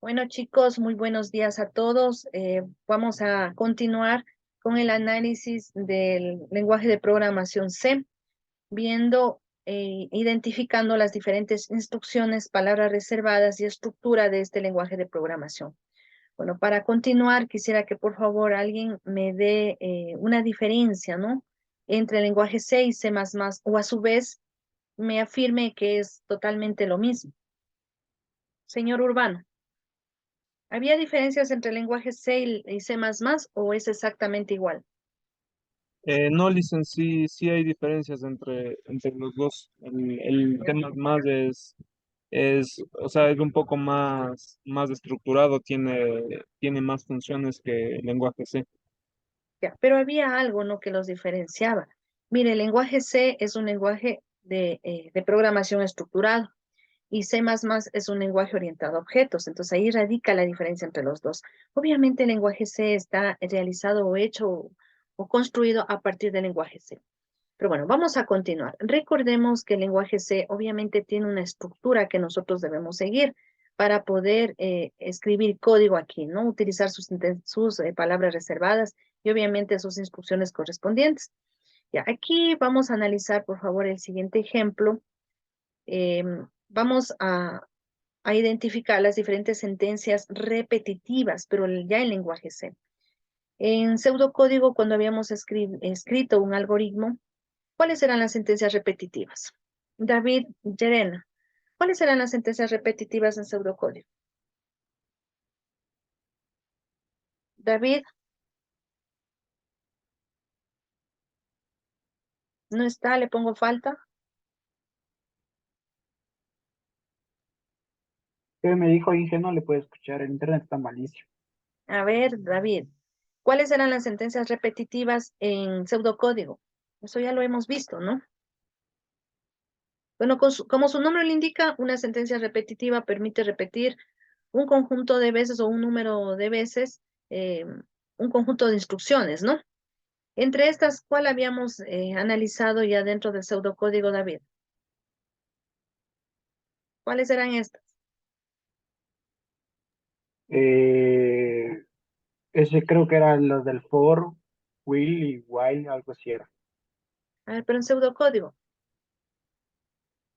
Bueno, chicos, muy buenos días a todos. Vamos a continuar con el análisis del lenguaje de programación C, viendo, identificando las diferentes instrucciones, palabras reservadas y estructura de este lenguaje de programación. Bueno, para continuar, quisiera que por favor alguien me dé una diferencia, ¿no? Entre el lenguaje C y C++, o a su vez me afirme que es totalmente lo mismo. Señor Urbano. ¿Había diferencias entre el lenguaje C y C++ o es exactamente igual? No, licen, sí hay diferencias entre los dos. El Ya, tema más o sea, es un poco más estructurado, tiene más funciones que el lenguaje C. ya. Pero había algo, ¿no?, que los diferenciaba. Mire, el lenguaje C es un lenguaje de programación estructurado y C++ es un lenguaje orientado a objetos. Entonces ahí radica la diferencia entre los dos. Obviamente el lenguaje C está realizado o hecho o construido a partir del lenguaje C. Pero bueno, vamos a continuar. Recordemos que el lenguaje C obviamente tiene una estructura que nosotros debemos seguir para poder escribir código aquí, ¿no? Utilizar sus palabras reservadas y obviamente sus instrucciones correspondientes. Ya, aquí vamos a analizar, por favor, el siguiente ejemplo. Vamos a identificar las diferentes sentencias repetitivas, pero ya en lenguaje C. En pseudocódigo, cuando habíamos escrito un algoritmo, ¿cuáles serán las sentencias repetitivas? David Llerena, ¿cuáles serán las sentencias repetitivas en pseudocódigo? David, no está, le pongo falta. ¿Qué me dijo Inge? No le puedo escuchar, el internet está malísimo. A ver, David, ¿cuáles serán las sentencias repetitivas en pseudocódigo? Eso ya lo hemos visto, ¿no? Bueno, como su nombre lo indica, una sentencia repetitiva permite repetir un conjunto de veces o un número de veces, un conjunto de instrucciones, ¿no? Entre estas, ¿cuál habíamos analizado ya dentro del pseudocódigo, David? ¿Cuáles eran estas? Eh, Ese creo que eran los del for, will y while, algo así era. A ver, pero en pseudocódigo.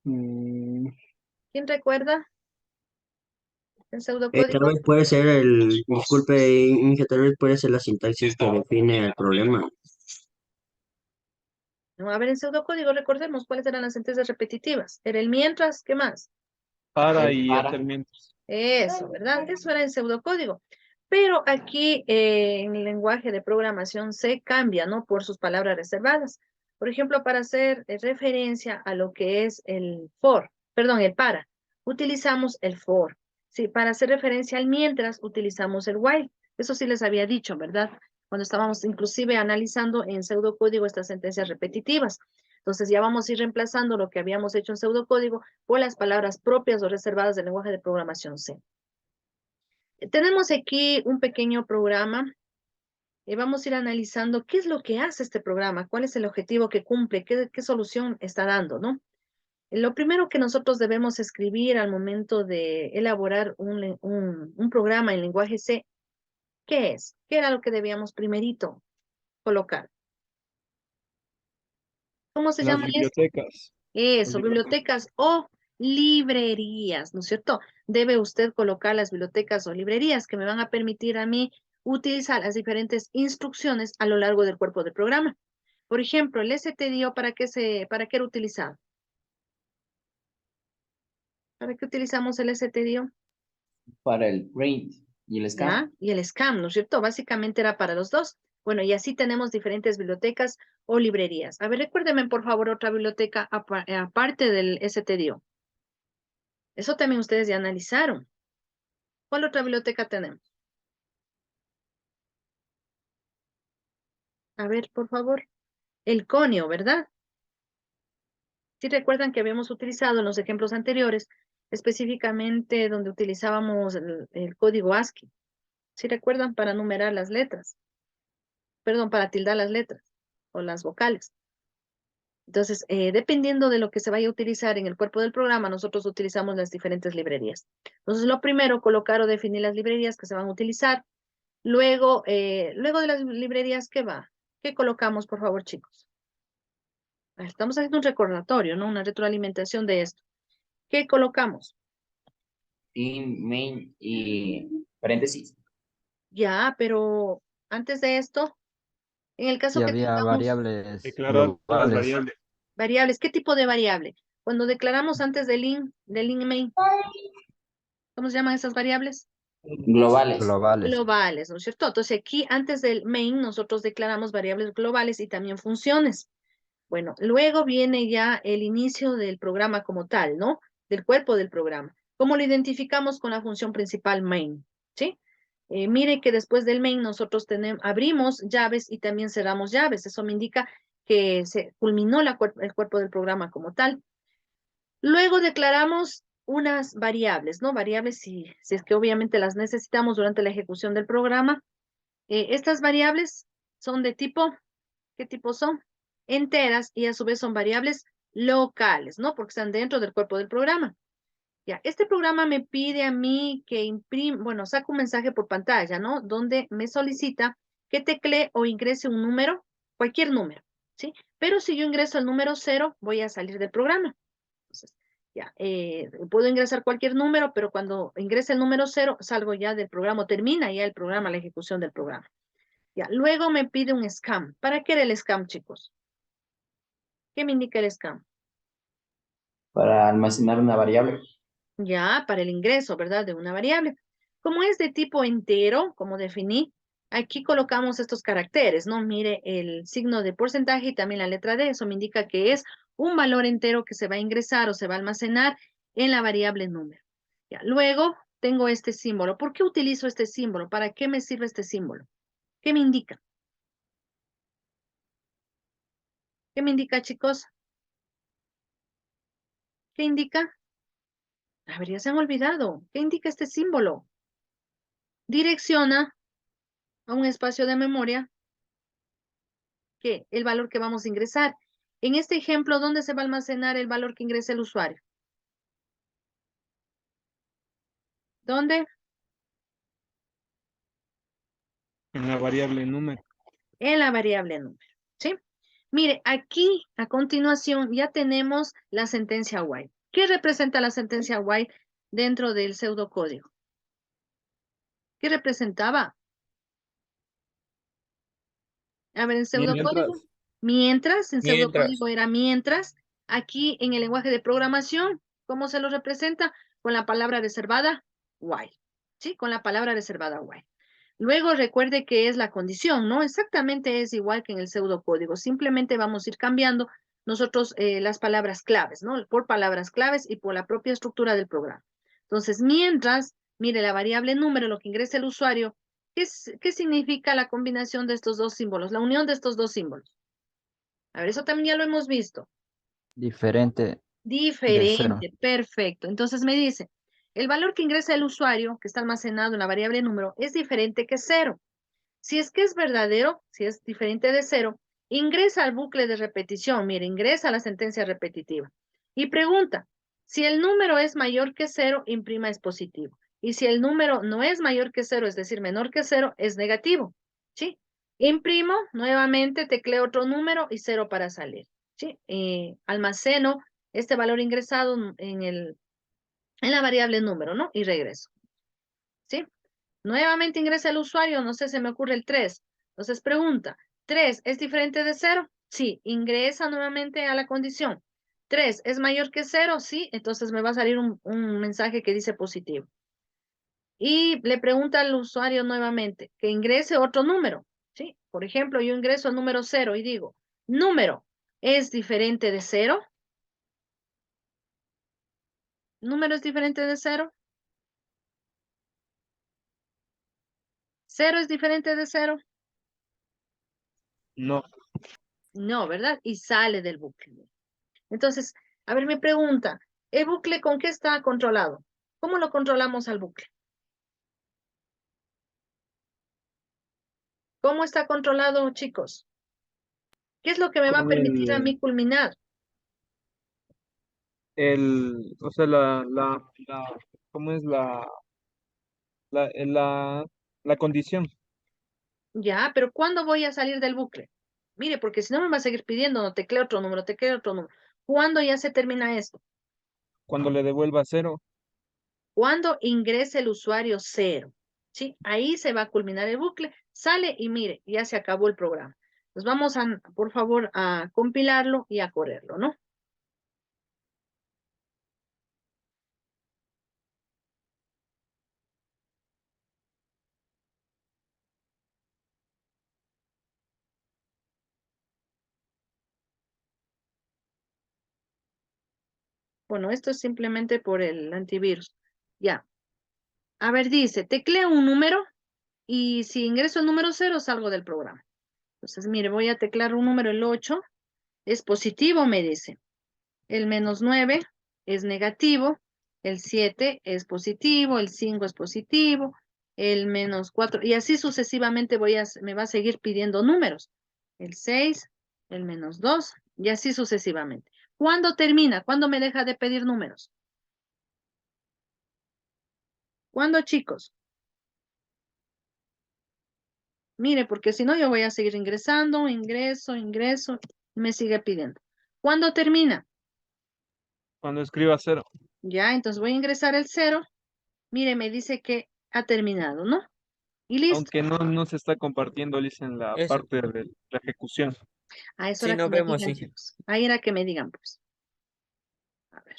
Mm, ¿Quién recuerda en Tal pseudocódigo? vez puede ser disculpe, Inge, tal vez puede ser la sintaxis que define el problema. No, a ver, en pseudocódigo recordemos cuáles eran las sentencias repetitivas. Era el mientras, ¿qué más? Para el y para. atermientos. Eso, ¿verdad? Eso era en pseudocódigo. Pero aquí en el lenguaje de programación se cambia, ¿no? Por sus palabras reservadas. Por ejemplo, para hacer referencia a lo que es el for, perdón, el para, utilizamos el for. Sí, para hacer referencia al mientras, utilizamos el while. Eso sí les había dicho, ¿verdad? Cuando estábamos inclusive analizando en pseudocódigo estas sentencias repetitivas. Entonces ya vamos a ir reemplazando lo que habíamos hecho en pseudocódigo por las palabras propias o reservadas del lenguaje de programación C. Tenemos aquí un pequeño programa y vamos a ir analizando qué es lo que hace este programa, cuál es el objetivo que cumple, qué solución está dando, ¿no? Lo primero que nosotros debemos escribir al momento de elaborar un programa en lenguaje C, ¿qué es? ¿Qué era lo que debíamos primerito colocar? ¿Cómo se Las llama esto? bibliotecas. Las Eso, bibliotecas. bibliotecas o librerías, ¿no es cierto? Debe usted colocar las bibliotecas o librerías que me van a permitir a mí utilizar las diferentes instrucciones a lo largo del cuerpo del programa. Por ejemplo, el stdio, ¿para qué era utilizado? ¿Para qué utilizamos el stdio? Para el print y el scan. ¿Ya? Y el scam, ¿no es cierto? Básicamente era para los dos. Bueno, y así tenemos diferentes bibliotecas o librerías. A ver, recuérdeme por favor otra biblioteca aparte del stdio. Eso también ustedes ya analizaron. ¿Cuál otra biblioteca tenemos? A ver, por favor. El conio, ¿verdad? Si recuerdan que habíamos utilizado en los ejemplos anteriores, específicamente donde utilizábamos el código ASCII. Si recuerdan, para numerar las letras. Perdón, para tildar las letras o las vocales. Entonces, dependiendo de lo que se vaya a utilizar en el cuerpo del programa, nosotros utilizamos las diferentes librerías. Entonces, lo primero, colocar o definir las librerías que se van a utilizar. Luego, luego de las librerías, ¿qué va? ¿Qué colocamos, por favor, chicos? Estamos haciendo un recordatorio, ¿no? Una retroalimentación de esto. ¿Qué colocamos? In, main y paréntesis. Ya, pero antes de esto, en el caso Y que había tengamos variables Declarar las globales. variables. variables, ¿qué tipo de variable? Cuando declaramos antes del in main, ¿cómo se llaman esas variables? Globales. Globales. Globales, ¿no es cierto? Entonces aquí antes del main nosotros declaramos variables globales y también funciones. Bueno, luego viene ya el inicio del programa como tal, ¿no? Del cuerpo del programa. ¿Cómo lo identificamos con la función principal main? ¿Sí? Mire que después del main nosotros abrimos llaves y también cerramos llaves. Eso me indica que se culminó el cuerpo del programa como tal. Luego declaramos unas variables, ¿no? Variables si es que obviamente las necesitamos durante la ejecución del programa. Estas variables son de tipo, ¿qué tipo son? Enteras y a su vez son variables locales, ¿no? Porque están dentro del cuerpo del programa. Ya, este programa me pide a mí que bueno, saco un mensaje por pantalla, ¿no? Donde me solicita que teclee o ingrese un número, cualquier número, ¿sí? Pero si yo ingreso el número 0, voy a salir del programa. Entonces, ya, puedo ingresar cualquier número, pero cuando ingrese el número 0, salgo ya del programa, termina ya el programa, la ejecución del programa. Ya, luego me pide un scam. ¿Para qué era el scam, chicos? ¿Qué me indica el scam? Para almacenar una variable. Ya, para el ingreso, ¿verdad? De una variable. Como es de tipo entero, como definí, aquí colocamos estos caracteres, ¿no? Mire el signo de porcentaje y también la letra D. Eso me indica que es un valor entero que se va a ingresar o se va a almacenar en la variable número. Ya, luego tengo este símbolo. ¿Por qué utilizo este símbolo? ¿Para qué me sirve este símbolo? ¿Qué me indica? ¿Qué me indica, chicos? ¿Qué indica? A ver, ya se han olvidado. ¿Qué indica este símbolo? Direcciona a un espacio de memoria que el valor que vamos a ingresar. En este ejemplo, ¿dónde se va a almacenar el valor que ingrese el usuario? ¿Dónde? En la variable número. En la variable número, ¿sí? Mire, aquí a continuación ya tenemos la sentencia while. ¿Qué representa la sentencia while dentro del pseudocódigo? ¿Qué representaba? A ver, en pseudocódigo. Mientras, en pseudocódigo era mientras. Aquí en el lenguaje de programación, ¿cómo se lo representa? Con la palabra reservada while. ¿Sí? Con la palabra reservada while. Luego recuerde que es la condición, ¿no? Exactamente es igual que en el pseudocódigo. Simplemente vamos a ir cambiando nosotros las palabras claves, ¿no? Por palabras claves y por la propia estructura del programa. Entonces, mientras, mire la variable número, lo que ingresa el usuario, ¿qué significa la combinación de estos dos símbolos? La unión de estos dos símbolos. A ver, eso también ya lo hemos visto. Diferente de cero. Diferente, perfecto. Entonces me dice, el valor que ingresa el usuario, que está almacenado en la variable número, es diferente que 0. Si es que es verdadero, si es diferente de 0, ingresa al bucle de repetición. Mire, ingresa a la sentencia repetitiva. Y pregunta, si el número es mayor que 0, imprima es positivo. Y si el número no es mayor que 0, es decir, menor que 0, es negativo. ¿Sí? Imprimo, nuevamente tecleo otro número y 0 para salir. ¿Sí? Almaceno este valor ingresado en la variable número, ¿no? Y regreso. ¿Sí? Nuevamente ingresa el usuario, no sé, se me ocurre el 3. Entonces pregunta, ¿3 es diferente de 0? Sí, ingresa nuevamente a la condición. ¿3 es mayor que 0? Sí, entonces me va a salir un mensaje que dice positivo. Y le pregunta al usuario nuevamente que ingrese otro número. ¿Sí? Por ejemplo, yo ingreso el número 0 y digo, ¿número es diferente de 0? ¿Número es diferente de 0? ¿0 es diferente de 0? No. No, ¿verdad? Y sale del bucle. Entonces, a ver, me pregunta, ¿el bucle con qué está controlado? ¿Cómo lo controlamos al bucle? ¿Cómo está controlado, chicos? ¿Qué es lo que me va a Con permitir a mí culminar? o sea, ¿cómo es la condición? Ya, pero ¿cuándo voy a salir del bucle? Mire, porque si no me va a seguir pidiendo, no tecleo otro número, tecleo otro número. ¿Cuándo ya se termina esto? Cuando le devuelva cero, Cuando ingrese el usuario cero, ¿sí? Ahí se va a culminar el bucle, sale y mire, ya se acabó el programa. Entonces vamos a, por favor, a compilarlo y a correrlo, ¿no? Bueno, esto es simplemente por el antivirus. Ya. A ver, dice, tecleo un número y si ingreso el número cero, salgo del programa. Entonces, mire, voy a teclar un número, el 8, es positivo, me dice. El -9 es negativo, el 7 es positivo, el 5 es positivo, el -4, y así sucesivamente me va a seguir pidiendo números. El 6, el -2, y así sucesivamente. ¿Cuándo termina? ¿Cuándo me deja de pedir números? ¿Cuándo, chicos? Mire, porque si no yo voy a seguir ingresando, ingreso, y me sigue pidiendo. ¿Cuándo termina? cuando escriba cero. Ya, entonces voy a ingresar el 0. Mire, me dice que ha terminado, ¿no? Y listo. Aunque no se está compartiendo, Liz, en la Eso. parte de la ejecución. A eso Sí, era que nos me vemos, digan, sí. chicos. Ahí era que me digan, pues. A ver.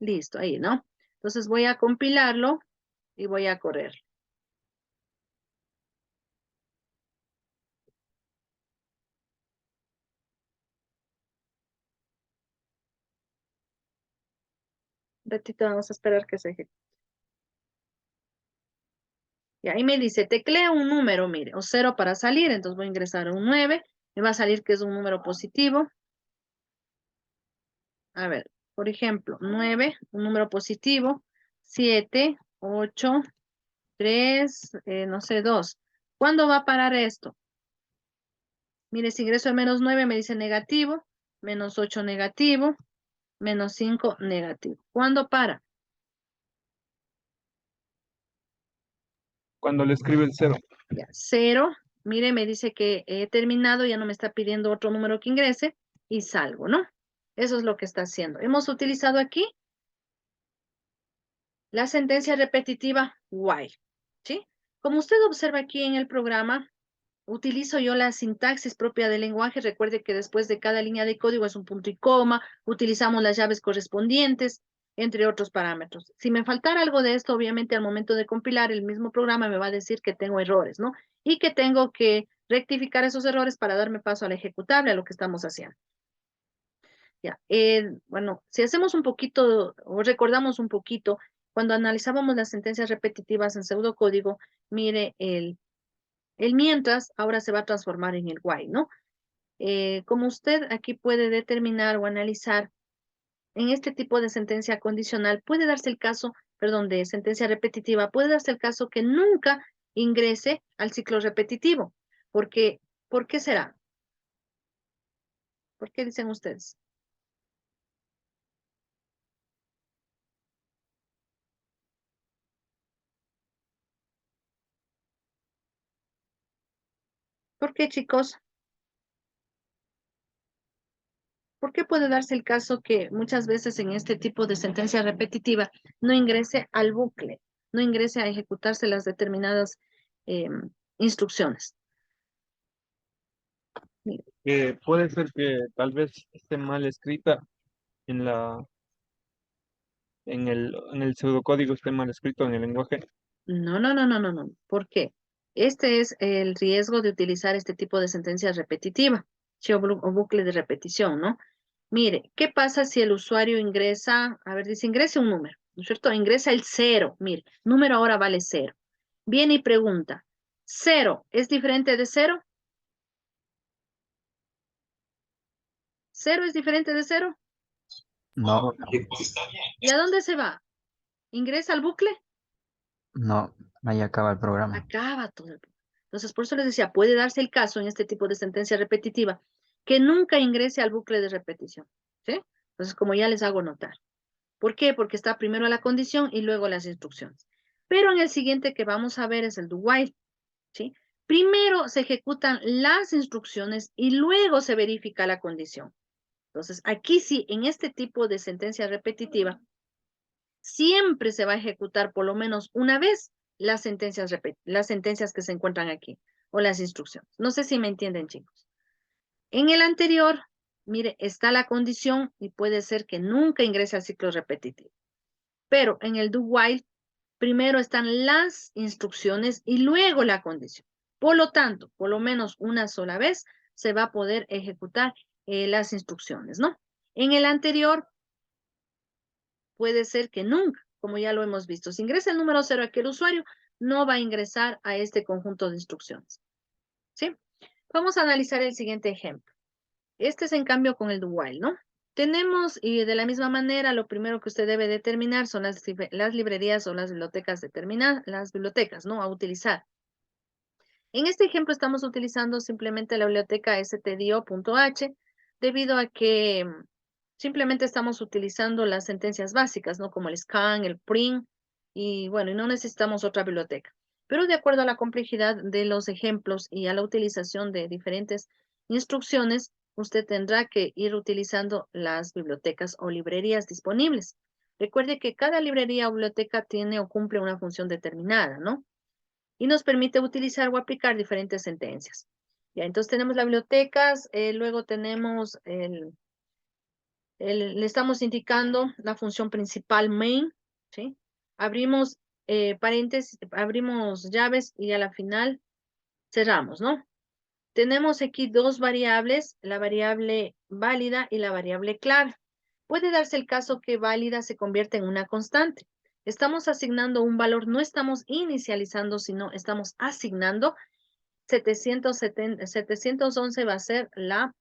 Listo, ahí, ¿no? Entonces voy a compilarlo y voy a correr. Un ratito vamos a esperar que se ejecute. Y ahí me dice, teclea un número, mire, o 0 para salir, entonces voy a ingresar un 9. Me va a salir que es un número positivo. A ver, por ejemplo, 9, un número positivo, 7, 8, 3, no sé, 2. ¿Cuándo va a parar esto? Mire, si ingreso el -9 me dice negativo, -8 negativo, -5 negativo. ¿Cuándo para? Cuando le escribe el cero. Ya, 0. Mire, me dice que he terminado, ya no me está pidiendo otro número que ingrese y salgo, ¿no? Eso es lo que está haciendo. Hemos utilizado aquí la sentencia repetitiva while, ¿sí? Como usted observa aquí en el programa, utilizo yo la sintaxis propia del lenguaje. Recuerde que después de cada línea de código es un punto y coma, utilizamos las llaves correspondientes, entre otros parámetros. Si me faltara algo de esto, obviamente al momento de compilar el mismo programa me va a decir que tengo errores, ¿no? Y que tengo que rectificar esos errores para darme paso al ejecutable, a lo que estamos haciendo. Ya, bueno, si hacemos un poquito o recordamos un poquito, cuando analizábamos las sentencias repetitivas en pseudocódigo, mire, el mientras ahora se va a transformar en el while, ¿no? Como usted aquí puede determinar o analizar, en este tipo de sentencia condicional puede darse el caso, perdón, de sentencia repetitiva, puede darse el caso que nunca ingrese al ciclo repetitivo. Porque, ¿por qué será? ¿Por qué dicen ustedes? ¿Por qué, chicos? ¿Por qué puede darse el caso que muchas veces en este tipo de sentencia repetitiva no ingrese al bucle, no ingrese a ejecutarse las determinadas instrucciones? Puede ser que tal vez esté mal escrita en en el pseudocódigo, esté mal escrito en el lenguaje. No, no, no, no, no, no. ¿Por qué? Este es el riesgo de utilizar este tipo de sentencia repetitiva, sí, o bucle de repetición, ¿no? Mire, ¿qué pasa si el usuario ingresa, a ver, dice ingrese un número, ¿no es cierto? Ingresa el 0, mire, número ahora vale 0. Viene y pregunta, ¿0 es diferente de 0? ¿0 es diferente de 0? No, ¿Y a dónde se va? ¿Ingresa al bucle? no, ahí acaba el programa. Acaba todo el programa. Entonces, por eso les decía, puede darse el caso en este tipo de sentencia repetitiva que nunca ingrese al bucle de repetición, ¿sí? Entonces, como ya les hago notar. ¿Por qué? Porque está primero la condición y luego las instrucciones. Pero en el siguiente que vamos a ver es el do while, ¿sí? Primero se ejecutan las instrucciones y luego se verifica la condición. Entonces, aquí sí, en este tipo de sentencia repetitiva, siempre se va a ejecutar por lo menos una vez las sentencias que se encuentran aquí o las instrucciones. No sé si me entienden, chicos. En el anterior, mire, está la condición y puede ser que nunca ingrese al ciclo repetitivo. Pero en el do while, primero están las instrucciones y luego la condición. Por lo tanto, por lo menos una sola vez se va a poder ejecutar las instrucciones, ¿no? En el anterior, puede ser que nunca, como ya lo hemos visto. Si ingresa el número 0 aquí el usuario, no va a ingresar a este conjunto de instrucciones. ¿Sí? Vamos a analizar el siguiente ejemplo. Este es en cambio con el do while, ¿no? Tenemos, y de la misma manera, lo primero que usted debe determinar son las librerías o las bibliotecas determinadas, las bibliotecas, ¿no? A utilizar. En este ejemplo estamos utilizando simplemente la biblioteca stdio.h debido a que simplemente estamos utilizando las sentencias básicas, ¿no? Como el scan, el print, y bueno, y no necesitamos otra biblioteca. Pero de acuerdo a la complejidad de los ejemplos y a la utilización de diferentes instrucciones, usted tendrá que ir utilizando las bibliotecas o librerías disponibles. Recuerde que cada librería o biblioteca tiene o cumple una función determinada, ¿no? Y nos permite utilizar o aplicar diferentes sentencias. Ya, entonces tenemos las bibliotecas, luego tenemos le estamos indicando la función principal main, ¿sí? Abrimos paréntesis, abrimos llaves y a la final cerramos, ¿no? Tenemos aquí dos variables, la variable válida y la variable clave. Puede darse el caso que válida se convierta en una constante. Estamos asignando un valor, no estamos inicializando, sino estamos asignando. 711 va a ser va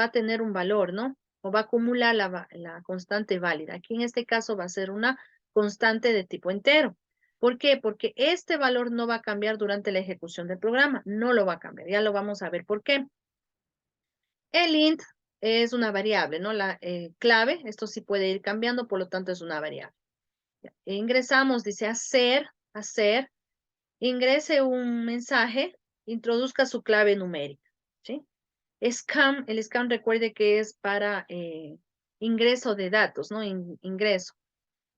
a tener un valor, ¿no? O va a acumular la constante válida. Aquí en este caso va a ser una constante de tipo entero. ¿Por qué? Porque este valor no va a cambiar durante la ejecución del programa. No lo va a cambiar. Ya lo vamos a ver por qué. El int es una variable, ¿no? La clave, esto sí puede ir cambiando, por lo tanto es una variable. Ya. Ingresamos, dice hacer, ingrese un mensaje, introduzca su clave numérica, ¿sí? Scan, el scan recuerde que es para ingreso de datos, ¿no? Ingreso.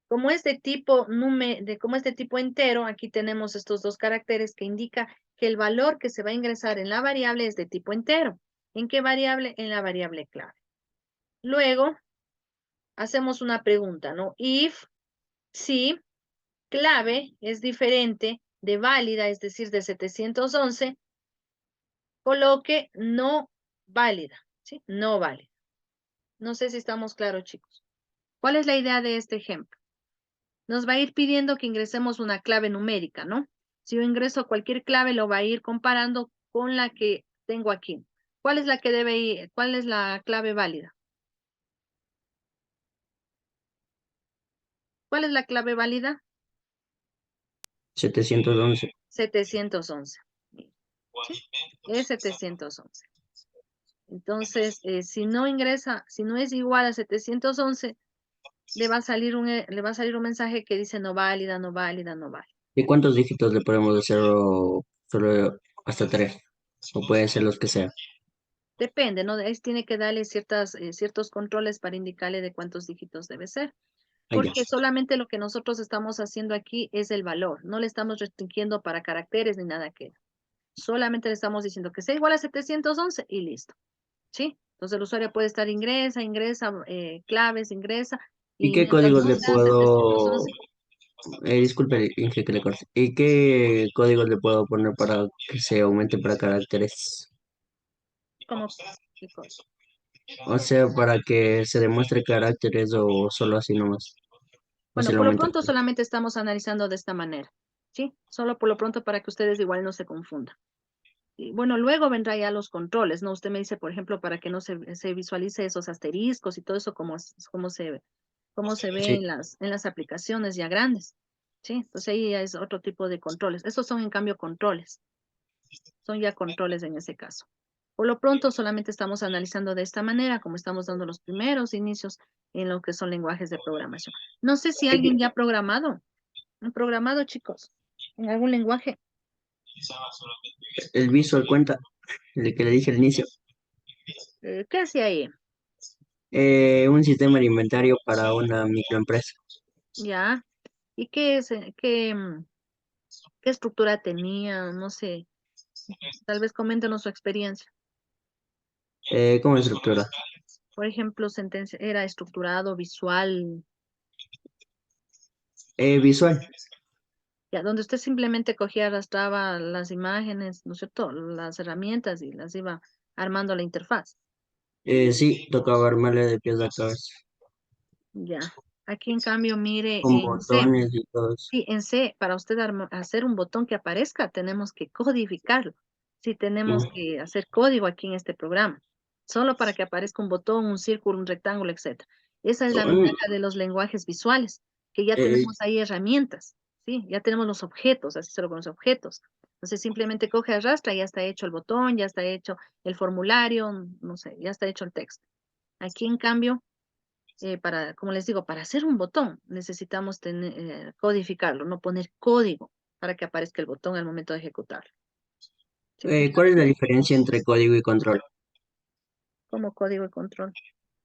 Como es de tipo como es de tipo entero, aquí tenemos estos dos caracteres que indica que el valor que se va a ingresar en la variable es de tipo entero. ¿En qué variable? En la variable clave. Luego, hacemos una pregunta, ¿no? If, si, clave es diferente de válida, es decir, de 711, coloque no válida, ¿sí? No válida. No sé si estamos claros, chicos. ¿Cuál es la idea de este ejemplo? Nos va a ir pidiendo que ingresemos una clave numérica, ¿no? Si yo ingreso cualquier clave, lo va a ir comparando con la que tengo aquí. ¿Cuál es la que debe ir? ¿Cuál es la clave válida? ¿Cuál es la clave válida? 711. 711. ¿Sí? Es 711. Entonces, si no ingresa, si no es igual a 711, le va a salir un mensaje que dice no válida, no válida, no válida. ¿Y cuántos dígitos le podemos hacer o solo hasta 3? O pueden ser los que sean. Depende, ¿no? Él tiene que darle ciertos controles para indicarle de cuántos dígitos debe ser. Ah, ya. Porque solamente lo que nosotros estamos haciendo aquí es el valor. No le estamos restringiendo para caracteres ni nada que. Solamente le estamos diciendo que sea igual a 711 y listo. ¿Sí? Entonces el usuario puede estar ingresa, claves, ingresa. ¿Y Y qué mientras códigos no le sea puedo... 711, disculpe, Inge, que le corte. ¿Y qué códigos le puedo poner para que se aumente para caracteres? ¿cómo? ¿Qué cosa? O sea, para que se demuestre caracteres o solo así nomás. O se Bueno, le por lo aumenta. pronto solamente estamos analizando de esta manera. ¿Sí? Solo por lo pronto para que ustedes igual no se confundan. Y bueno, luego vendrá ya los controles, ¿no? Usted me dice, por ejemplo, para que no se visualice esos asteriscos y todo eso cómo se ve Sí. en las aplicaciones ya grandes. ¿Sí? Entonces ahí ya es otro tipo de controles. Esos son en cambio controles. Son ya controles en ese caso. Por lo pronto solamente estamos analizando de esta manera, como estamos dando los primeros inicios en lo que son lenguajes de programación. No sé si alguien ya ha programado. ¿Han programado, chicos? ¿En algún lenguaje? El Visual cuenta, el que le dije al inicio. ¿Qué hacía ahí? Un sistema de inventario para una microempresa. ¿Ya? ¿Y qué estructura tenía? No sé, tal vez coméntenos su experiencia. ¿Cómo estructura? Por ejemplo, sentencia, ¿era estructurado, visual? Visual. Ya, donde usted simplemente cogía, arrastraba las imágenes, ¿no es cierto? Las herramientas y las iba armando la interfaz. Sí, tocaba armarle de pies a cabeza, Ya. Aquí en cambio, mire, con en C. botones y todo eso. Sí, en C, para usted hacer un botón que aparezca, tenemos que codificarlo. Sí, tenemos Mm. que hacer código aquí en este programa, solo para que aparezca un botón, un círculo, un rectángulo, etcétera. Esa es la Mm, ventaja de los lenguajes visuales, que ya eh, tenemos ahí herramientas, ¿sí? Ya tenemos los objetos, así se lo con los objetos. Entonces simplemente coge, arrastra, ya está hecho el botón, ya está hecho el formulario, no sé, ya está hecho el texto. Aquí, en cambio, como les digo, para hacer un botón necesitamos codificarlo, no poner código para que aparezca el botón al momento de ejecutarlo. ¿Sí? ¿Cuál es la diferencia entre código y control? Como código de control.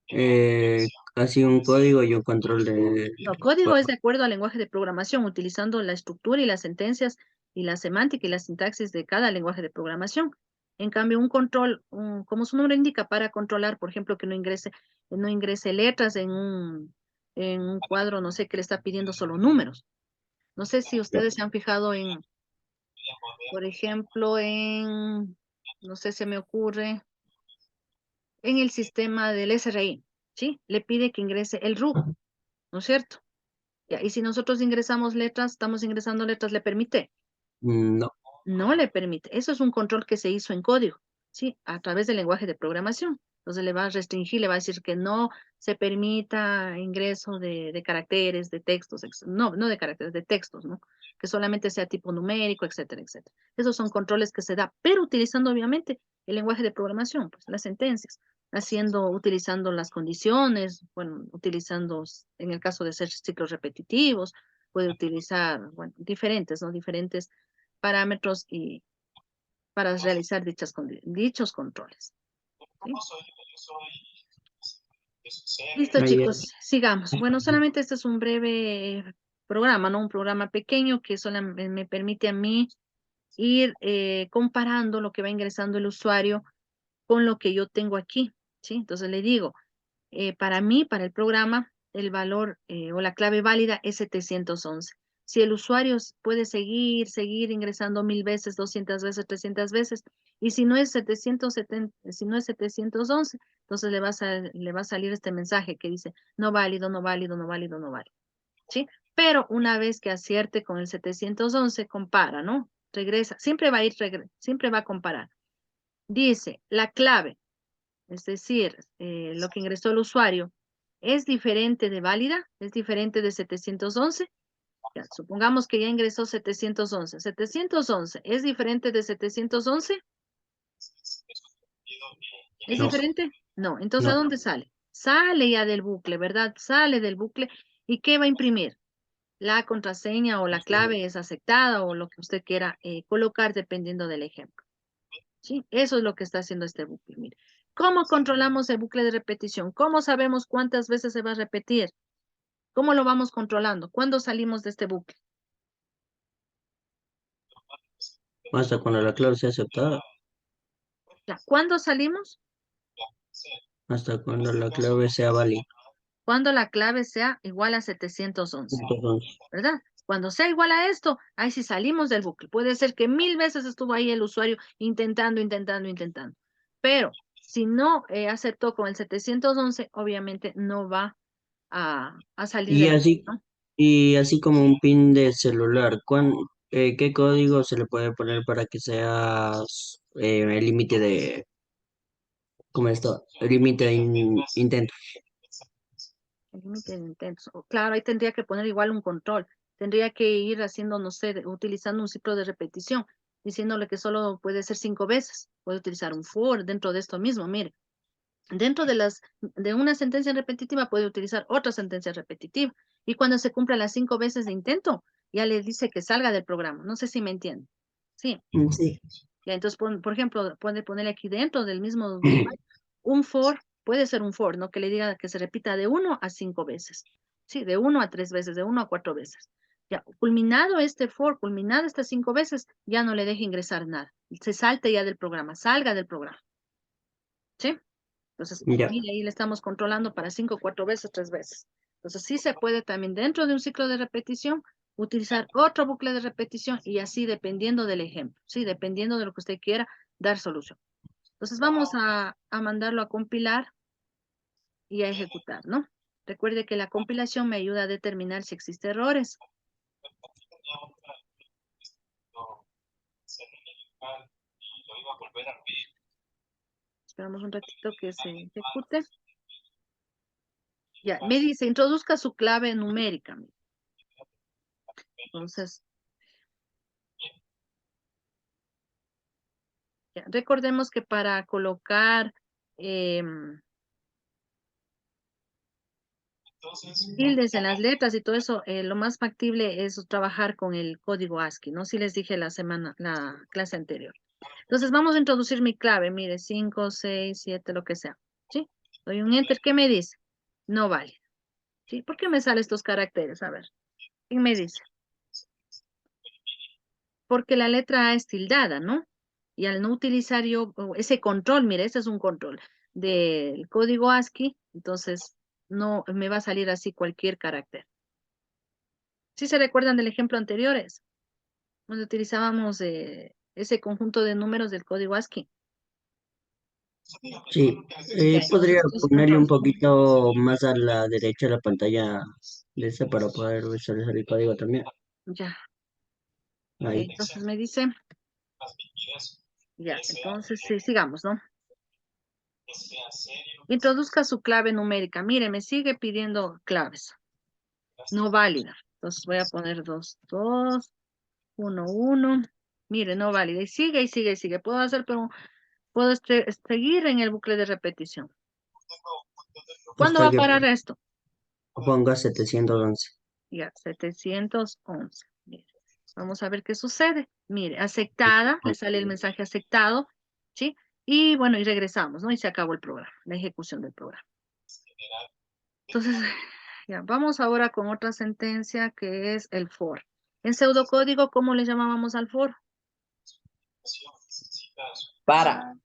Eh, Así un código y un control de... No, código es de acuerdo al lenguaje de programación, utilizando la estructura y las sentencias y la semántica y la sintaxis de cada lenguaje de programación. En cambio, un control, como su nombre indica, para controlar, por ejemplo, que no ingrese letras en un cuadro, no sé, que le está pidiendo solo números. No sé si ustedes se han fijado por ejemplo, no sé, se me ocurre, en el sistema del SRI, ¿sí? Le pide que ingrese el RU, ¿no es cierto? Ya, y si nosotros ingresamos letras, estamos ingresando letras, ¿le permite? No. No le permite. Eso es un control que se hizo en código, ¿sí? A través del lenguaje de programación. Entonces le va a restringir, le va a decir que no se permita ingreso de caracteres, de textos, no de caracteres, de textos, ¿no? Que solamente sea tipo numérico, etcétera, etcétera. Esos son controles que se da, pero utilizando obviamente el lenguaje de programación, pues las sentencias, utilizando las condiciones, bueno, utilizando, en el caso de ser ciclos repetitivos, puede utilizar, bueno, diferentes, ¿no? Diferentes parámetros y para realizar dichos controles. ¿Sí? Listo, Ahí, chicos, sigamos. Bueno, solamente este es un breve programa, ¿no? Un programa pequeño que solamente me permite a mí ir comparando lo que va ingresando el usuario con lo que yo tengo aquí, ¿sí? Entonces le digo, para mí, para el programa, el valor o la clave válida es 711. Si el usuario puede seguir ingresando 1000 veces, 200 veces, 300 veces, y si no es 770, si no es 711, entonces le va a salir este mensaje que dice no válido, no válido, no válido, no válido, ¿sí? Pero una vez que acierte con el 711, compara, ¿no? Regresa, siempre va a siempre va a comparar. Dice, la clave, es decir, lo que ingresó el usuario, ¿es diferente de válida? ¿Es diferente de 711? Ya, supongamos que ya ingresó 711. 711, ¿es diferente de 711? ¿Es no, diferente? No. Entonces, ¿a no. dónde sale? Sale ya del bucle, ¿verdad? Sale del bucle. ¿Y qué va a imprimir? La contraseña o la clave es aceptada o lo que usted quiera colocar dependiendo del ejemplo. ¿Sí? Eso es lo que está haciendo este bucle. Mire, ¿cómo controlamos el bucle de repetición? ¿Cómo sabemos cuántas veces se va a repetir? ¿Cómo lo vamos controlando? ¿Cuándo salimos de este bucle? Hasta cuando la clave sea aceptada, Ya, ¿cuándo salimos? hasta cuando la clave sea válida. Cuando la clave sea igual a 711, Entonces, ¿verdad? Cuando sea igual a esto, ahí sí salimos del bucle. Puede ser que 1000 veces estuvo ahí el usuario intentando, intentando, intentando. Pero si no aceptó con el 711, obviamente no va a salir y del bucle, así, ¿no? y así como un pin de celular, ¿qué código se le puede poner para que sea el límite de, ¿cómo esto? El límite de intento. El límite de intentos. Claro, ahí tendría que poner igual un control. Tendría que ir haciendo, no sé, utilizando un ciclo de repetición. diciéndole que solo puede ser 5 veces. Puede utilizar un for dentro de esto mismo, mire. Dentro de una sentencia repetitiva puede utilizar otra sentencia repetitiva. Y cuando se cumplan las 5 veces de intento, ya le dice que salga del programa. No sé si me entiende. Sí. Sí. Ya, entonces, por ejemplo, puede poner aquí dentro del mismo un for, puede ser un for, ¿no? Que le diga que se repita de 1 a 5 veces. Sí, de 1 a 3 veces, de 1 a 4 veces. Ya, culminado este for, culminado estas 5 veces, ya no le deje ingresar nada. Se salte ya del programa, salga del programa. ¿Sí? Entonces, Ya. mire, ahí le estamos controlando para 5, 4 veces, 3 veces. Entonces, sí se puede también dentro de un ciclo de repetición utilizar otro bucle de repetición y así dependiendo del ejemplo, ¿sí? Dependiendo de lo que usted quiera dar solución. Entonces, vamos a mandarlo a compilar y a ejecutar, ¿no? Recuerde que la compilación me ayuda a determinar si existen errores. Esperamos un ratito que se ejecute. Ya, me dice, introduzca su clave numérica. Entonces, ya, recordemos que para colocar tildes en las letras y todo eso, lo más factible es trabajar con el código ASCII, ¿no? Sí les dije la clase anterior. Entonces, vamos a introducir mi clave, mire, 5, 6, 7, lo que sea, ¿sí? Doy un enter, ¿qué me dice? No vale, ¿sí? ¿Por qué me salen estos caracteres? A ver, ¿quién me dice? Porque la letra A es tildada, ¿no? Y al no utilizar yo ese control, mire, este es un control del código ASCII, entonces no me va a salir así cualquier carácter. ¿Sí se recuerdan del ejemplo anteriores? Donde utilizábamos ese conjunto de números del código ASCII. Sí. Podría ponerle un poquito más a la derecha de la pantalla de esta para poder visualizar el código también. Ya. Ahí. Entonces me dice. Ya, entonces sí, sigamos, ¿no? Introduzca su clave numérica. Mire, me sigue pidiendo claves. No válida. Entonces voy a poner 2, 2, 1, 1. Mire, no válida. Y sigue, y sigue, y sigue. Puedo hacer, pero puedo seguir en el bucle de repetición. ¿Cuándo va Hasta a que parar esto? ponga 711. Ya, 711. Mire, vamos a ver qué sucede. Mire, aceptada, me sale el mensaje aceptado, ¿sí? Y bueno, y regresamos, ¿no? Y se acabó el programa, la ejecución del programa. Entonces, ya, vamos ahora con otra sentencia que es el for. En pseudocódigo, ¿cómo le llamábamos al for? Para.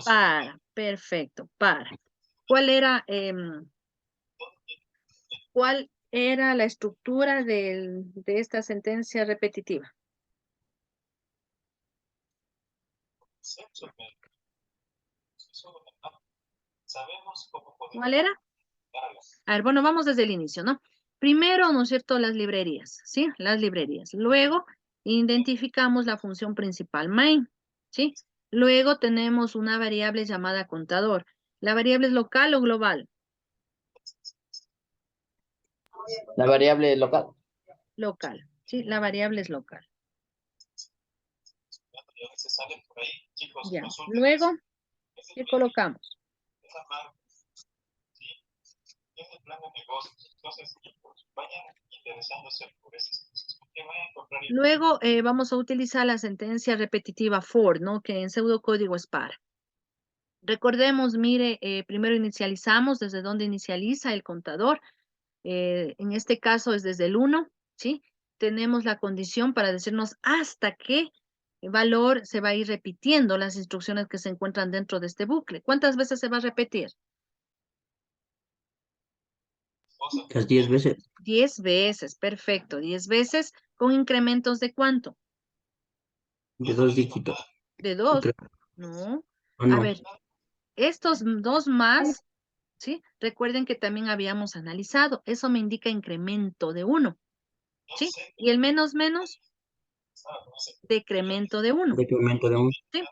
Para, perfecto, para. ¿Cuál era la estructura de esta sentencia repetitiva? ¿Cuál era? A ver, bueno, vamos desde el inicio, ¿no? Primero, ¿no es cierto?, las librerías, ¿sí? Las librerías. Luego, identificamos la función principal main, ¿sí? Luego tenemos una variable llamada contador. ¿La variable es local o global? La variable local. Local, ¿sí? La variable es local. Ya. Luego, ¿qué colocamos? Luego vamos a utilizar la sentencia repetitiva for, ¿no? Que en pseudocódigo es para. Recordemos, mire, primero inicializamos desde donde inicializa el contador. En este caso es desde el 1, ¿sí? Tenemos la condición para decirnos hasta qué valor se va a ir repitiendo las instrucciones que se encuentran dentro de este bucle. ¿Cuántas veces se va a repetir? Las 10 veces. 10 veces, perfecto. 10 veces con incrementos ¿de cuánto? De 2 dígitos. De 2. Creo. No. ¿O A no? ver, estos 2 más, ¿sí? Recuerden que también habíamos analizado. Eso me indica incremento de 1, ¿sí? Y el menos menos, decremento de 1, Decremento de 1. ¿sí?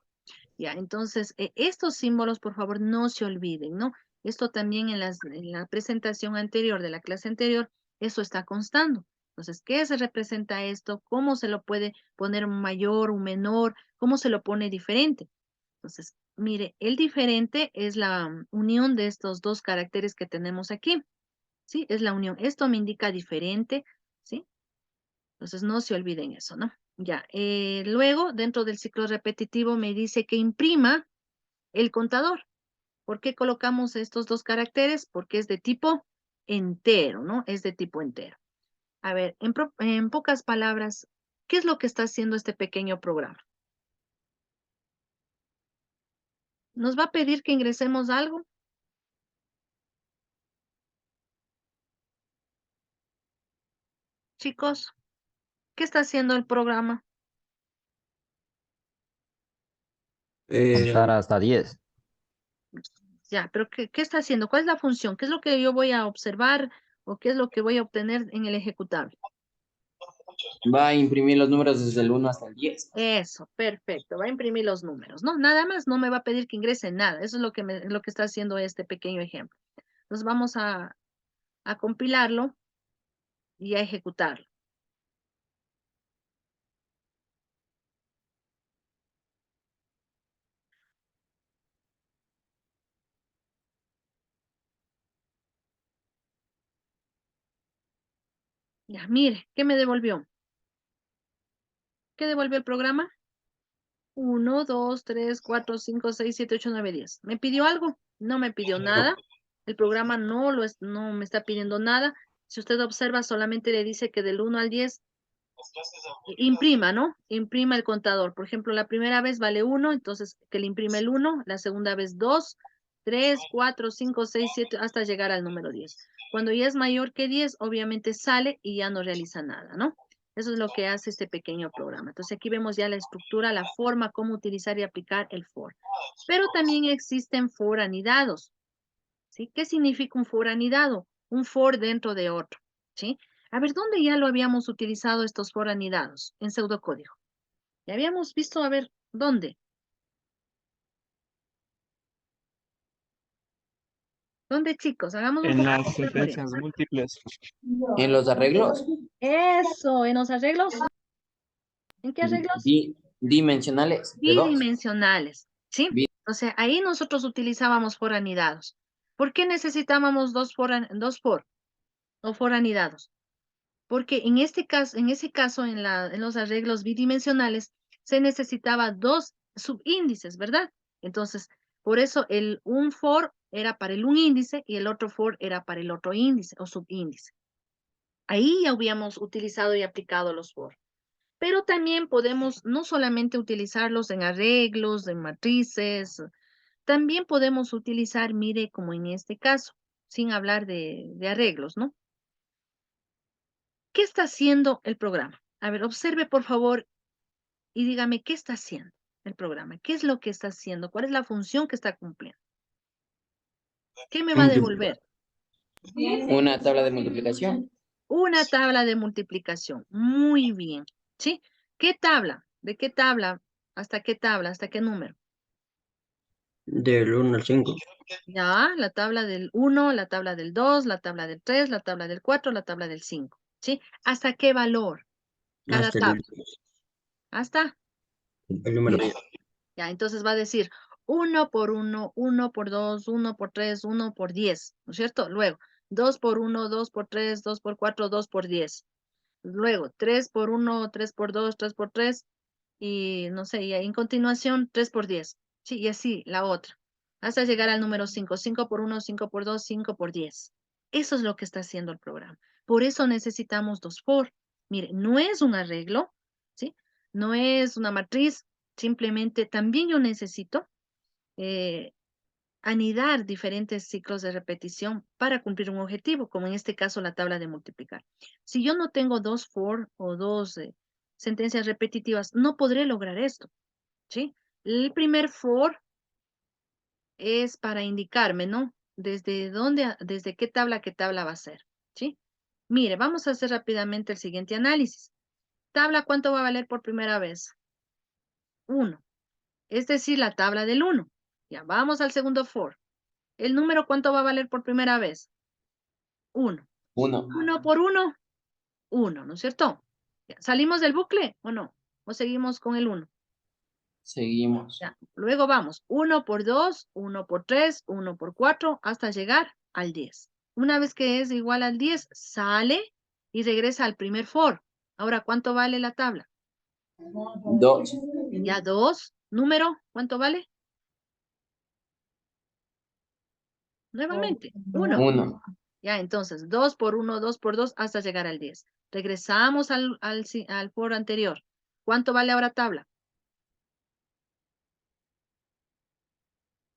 Ya, entonces, estos símbolos, por favor, no se olviden, ¿no? Esto también en la presentación anterior de la clase anterior, eso está constando. Entonces, ¿qué se representa esto? ¿Cómo se lo puede poner un mayor, un menor? ¿Cómo se lo pone diferente? Entonces, mire, el diferente es la unión de estos dos caracteres que tenemos aquí, ¿sí? Es la unión. Esto me indica diferente, ¿sí? Entonces, no se olviden eso, ¿no? Ya, luego, dentro del ciclo repetitivo, me dice que imprima el contador. ¿Por qué colocamos estos dos caracteres? Porque es de tipo entero, ¿no? Es de tipo entero. A ver, en pocas palabras, ¿qué es lo que está haciendo este pequeño programa? ¿Nos va a pedir que ingresemos algo? Chicos, ¿qué está haciendo el programa? Contar hasta 10. Ya, pero ¿qué está haciendo? ¿Cuál es la función? ¿Qué es lo que yo voy a observar o qué es lo que voy a obtener en el ejecutable? Va a imprimir los números desde el 1 hasta el 10. Eso, perfecto. Va a imprimir los números, ¿no? Nada más, no me va a pedir que ingrese nada. Eso es lo que está haciendo este pequeño ejemplo. Entonces vamos a compilarlo y a ejecutarlo. Ya, mire, ¿qué me devolvió? ¿Qué devolvió el programa? 1, 2, 3, 4, 5, 6, 7, 8, 9, 10. ¿Me pidió algo? No me pidió nada. El programa no me está pidiendo nada. Si usted observa, solamente le dice que del 1 al 10 imprima, ¿no? Imprima el contador. Por ejemplo, la primera vez vale 1, entonces que le imprime el 1, la segunda vez 2, 3, 4, 5, 6, 7, hasta llegar al número 10. Cuando ya es mayor que 10, obviamente sale y ya no realiza nada, ¿no? Eso es lo que hace este pequeño programa. Entonces aquí vemos ya la estructura, la forma, cómo utilizar y aplicar el for. Pero también existen for anidados, ¿sí? ¿Qué significa un for anidado? Un for dentro de otro, ¿sí? A ver, ¿dónde ya lo habíamos utilizado estos for anidados? En pseudocódigo. Ya habíamos visto, a ver, ¿dónde? ¿Dónde, chicos? Hagamos un En poco las de memoria. sentencias múltiples. En los arreglos Eso, en los arreglos. ¿En qué arreglos? dimensionales de 2. Bidimensionales, ¿sí? Bi- O sea, ahí nosotros utilizábamos for anidados. ¿Por qué necesitábamos dos for o for anidados? Porque en este caso, en ese caso, en los arreglos bidimensionales, se necesitaba dos subíndices, ¿verdad? Entonces, por eso un for era para un índice y el otro for era para el otro índice o subíndice. Ahí ya habíamos utilizado y aplicado los for. Pero también podemos no solamente utilizarlos en arreglos, en matrices, también podemos utilizar, mire, como en este caso, sin hablar de arreglos, ¿no? ¿Qué está haciendo el programa? A ver, observe por favor y dígame qué está haciendo el programa. ¿Qué es lo que está haciendo? ¿Cuál es la función que está cumpliendo? ¿Qué me va a devolver? Una tabla de multiplicación. Una tabla de multiplicación. Muy bien. ¿Sí? ¿Qué tabla? ¿De qué tabla? ¿Hasta qué tabla? ¿Hasta qué número? Del 1 al 5. Ya, la tabla del 1, la tabla del 2, la tabla del 3, la tabla del 4, la tabla del 5. ¿Sí? ¿Hasta qué valor? Cada Hasta tabla. ¿Hasta? el número 10. Ya, entonces va a decir 1 por 1, 1 por 2, 1 por 3, 1 por 10, ¿no es cierto? Luego, 2 por 1, 2 por 3, 2 por 4, 2 por 10. Luego, 3 por 1, 3 por 2, 3 por 3, y no sé, y ahí en continuación, 3 por 10. Sí, y así, la otra. Hasta llegar al número 5. 5 por 1, 5 por 2, 5 por 10. Eso es lo que está haciendo el programa. Por eso necesitamos dos for. Mire, no es un arreglo, ¿sí? No es una matriz, simplemente también yo necesito eh, anidar diferentes ciclos de repetición para cumplir un objetivo, como en este caso la tabla de multiplicar. Si yo no tengo dos for o dos sentencias repetitivas, no podré lograr esto, ¿sí? El primer for es para indicarme, ¿no? Desde dónde, desde qué tabla a qué tabla va a ser, ¿sí? Mire, vamos a hacer rápidamente el siguiente análisis. Tabla, ¿cuánto va a valer por primera vez? 1. Es decir, la tabla del 1. Ya, vamos al segundo for. ¿El número cuánto va a valer por primera vez? 1. 1. 1 por 1. 1, ¿no es cierto? Ya, ¿salimos del bucle o no? ¿O seguimos con el 1? Seguimos. Ya. Luego vamos, 1 por 2, 1 por 3, 1 por 4, hasta llegar al 10. Una vez que es igual al 10, sale y regresa al primer for. Ahora, ¿cuánto vale la tabla? 2. Ya 2, número, ¿cuánto vale? Nuevamente, 1. 1. Ya, entonces, 2 por 1, 2 por 2, hasta llegar al 10. Regresamos al for anterior. ¿Cuánto vale ahora tabla?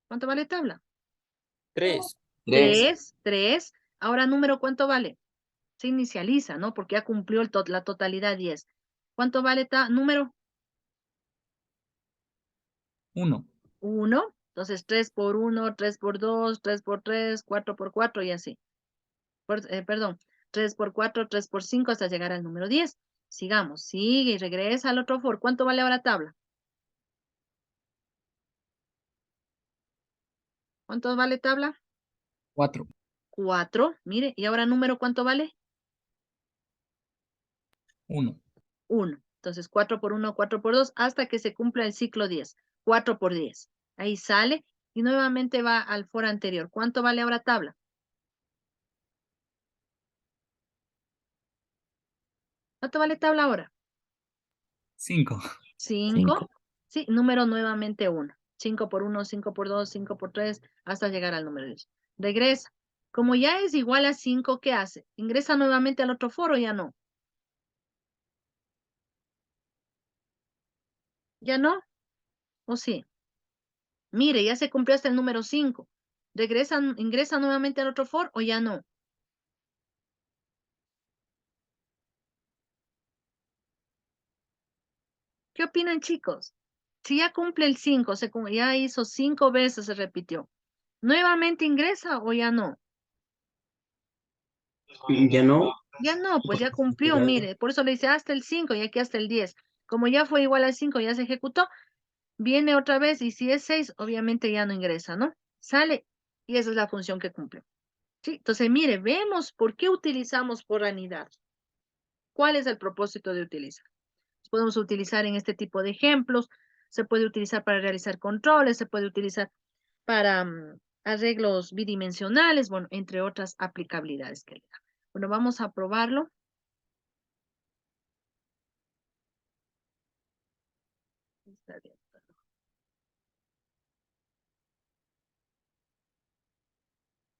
¿Cuánto vale tabla? 3. 3, 3. Ahora número, ¿cuánto vale? Se inicializa, ¿no? Porque ya cumplió la totalidad 10. ¿Cuánto vale número? 1. 1. Entonces, 3 por 1, 3 por 2, 3 por 3, 4 por 4 y así. Perdón, 3 por 4, 3 por 5 hasta llegar al número 10. Sigamos, sigue y regresa al otro for. ¿Cuánto vale ahora tabla? ¿Cuánto vale tabla? 4. 4. Mire, y ahora número, ¿cuánto vale? 1. 1. Entonces, 4 por 1, 4 por 2, hasta que se cumpla el ciclo 10. 4 por 10. Ahí sale y nuevamente va al for anterior. ¿Cuánto vale ahora tabla? ¿Cuánto vale tabla ahora? 5. 5. Sí, número nuevamente 1. 5 por 1, 5 por 2, 5 por 3, hasta llegar al número 10. Regresa. Como ya es igual a 5, ¿qué hace? ¿Ingresa nuevamente al otro foro o ya no? ¿Ya no? ¿O sí? Mire, ya se cumplió hasta el número 5. ¿Ingresa nuevamente al otro for o ya no? ¿Qué opinan, chicos? Si ya cumple el 5, ya hizo 5 veces, se repitió. ¿Nuevamente ingresa o ya no? Ya no. Ya no, pues ya cumplió, mire. Por eso le dice hasta el 5 y aquí hasta el 10. Como ya fue igual al 5, ya se ejecutó, viene otra vez y si es 6, obviamente ya no ingresa, ¿no? Sale y esa es la función que cumple. ¿Sí? Entonces, mire, vemos por qué utilizamos por unidad. ¿Cuál es el propósito de utilizar? Podemos utilizar en este tipo de ejemplos, se puede utilizar para realizar controles, se puede utilizar para arreglos bidimensionales, bueno, entre otras aplicabilidades que le da. Bueno, vamos a probarlo. Está bien.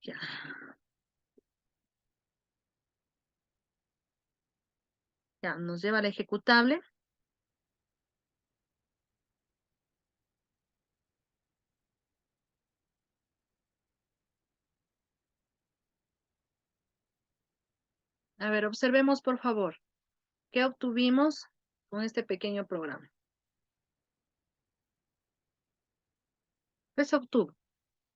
Ya. Ya, nos lleva al ejecutable. A ver, observemos por favor. ¿Qué obtuvimos con este pequeño programa? ¿Qué se obtuvo?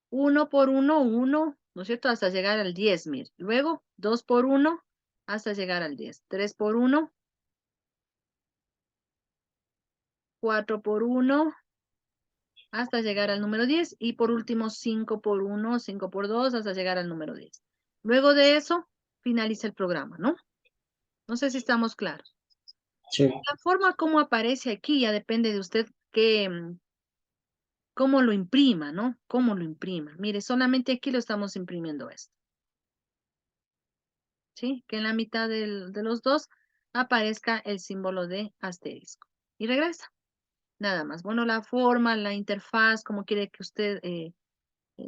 1 por 1, 1, ¿no es cierto? Hasta llegar al 10, mire. Luego, 2 por 1, hasta llegar al 10. 3 por 1, 4 por 1, hasta llegar al número 10. Y por último, 5 por 1, 5 por 2, hasta llegar al número 10. Luego de eso, finaliza el programa, ¿no? No sé si estamos claros. Sí. La forma como aparece aquí ya depende de usted cómo lo imprima, ¿no? Cómo lo imprima. Mire, solamente aquí lo estamos imprimiendo esto. ¿Sí? Que en la mitad de los dos aparezca el símbolo de asterisco. Y regresa. Nada más. Bueno, la forma, la interfaz, como quiere que usted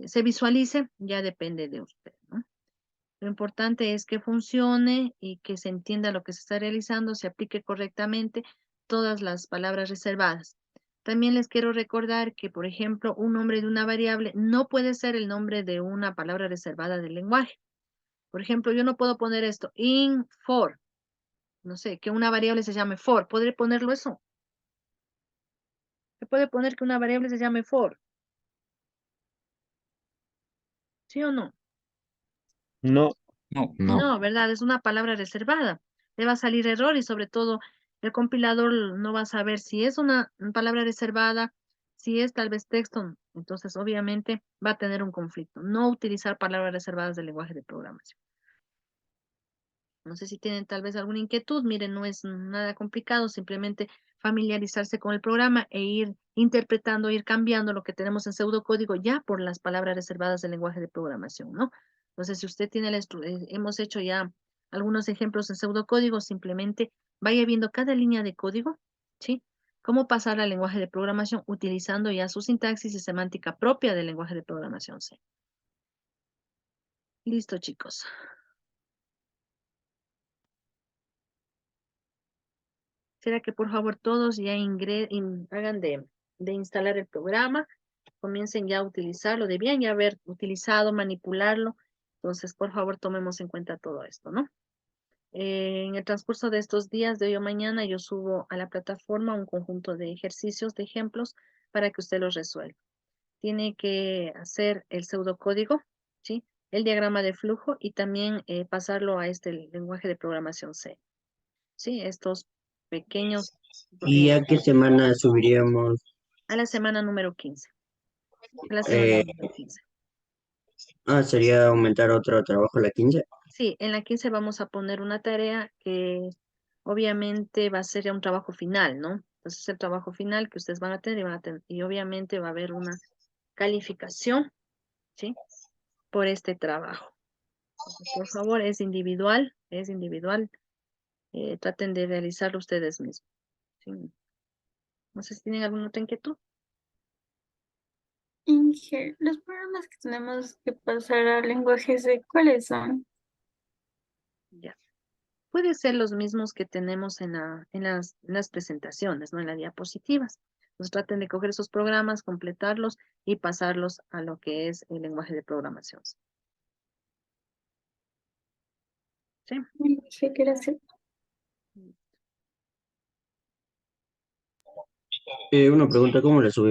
se visualice, ya depende de usted, ¿no? Lo importante es que funcione y que se entienda lo que se está realizando, se aplique correctamente todas las palabras reservadas. También les quiero recordar que, por ejemplo, un nombre de una variable no puede ser el nombre de una palabra reservada del lenguaje. Por ejemplo, yo no puedo poner esto, in for. No sé, que una variable se llame for. ¿Podré ponerlo eso? ¿Se puede poner que una variable se llame for? ¿Sí o no? No, No. No. No, ¿verdad? Es una palabra reservada. Le va a salir error y sobre todo el compilador no va a saber si es una palabra reservada, si es tal vez texto. Entonces, obviamente, va a tener un conflicto. No utilizar palabras reservadas del lenguaje de programación. No sé si tienen tal vez alguna inquietud. Miren, no es nada complicado, simplemente familiarizarse con el programa e ir interpretando, ir cambiando lo que tenemos en pseudocódigo ya por las palabras reservadas del lenguaje de programación, ¿no? Entonces, si usted tiene hemos hecho ya algunos ejemplos en pseudocódigo, simplemente vaya viendo cada línea de código, ¿sí? Cómo pasar al lenguaje de programación utilizando ya su sintaxis y semántica propia del lenguaje de programación C. Listo, chicos. Será que por favor todos ya hagan de instalar el programa, comiencen ya a utilizarlo, debían ya haber utilizado, manipularlo. Entonces, por favor, tomemos en cuenta todo esto, ¿no? En el transcurso de estos días, de hoy o mañana, yo subo a la plataforma un conjunto de ejercicios, de ejemplos, para que usted los resuelva. Tiene que hacer el pseudocódigo, ¿sí? El diagrama de flujo y también pasarlo a este lenguaje de programación C. ¿Sí? Estos pequeños ¿Y a qué semana subiríamos? a la semana número 15. A la semana Eh, número 15. Sería aumentar otro trabajo la 15. Sí, en la 15 vamos a poner una tarea que obviamente va a ser ya un trabajo final, ¿no? Entonces el trabajo final que ustedes van a tener y obviamente va a haber una calificación, ¿sí? Por este trabajo. Por favor, es individual, es individual. Traten de realizarlo ustedes mismos. ¿Sí? No sé si tienen alguna otra inquietud. Inge, los programas que tenemos que pasar a lenguajes de ¿cuáles son? Ya. Puede ser los mismos que tenemos en las presentaciones, ¿no? En las diapositivas. Entonces traten de coger esos programas, completarlos y pasarlos a lo que es el lenguaje de programación. ¿Sí? Inge, gracias. Una pregunta, ¿cómo le subimos?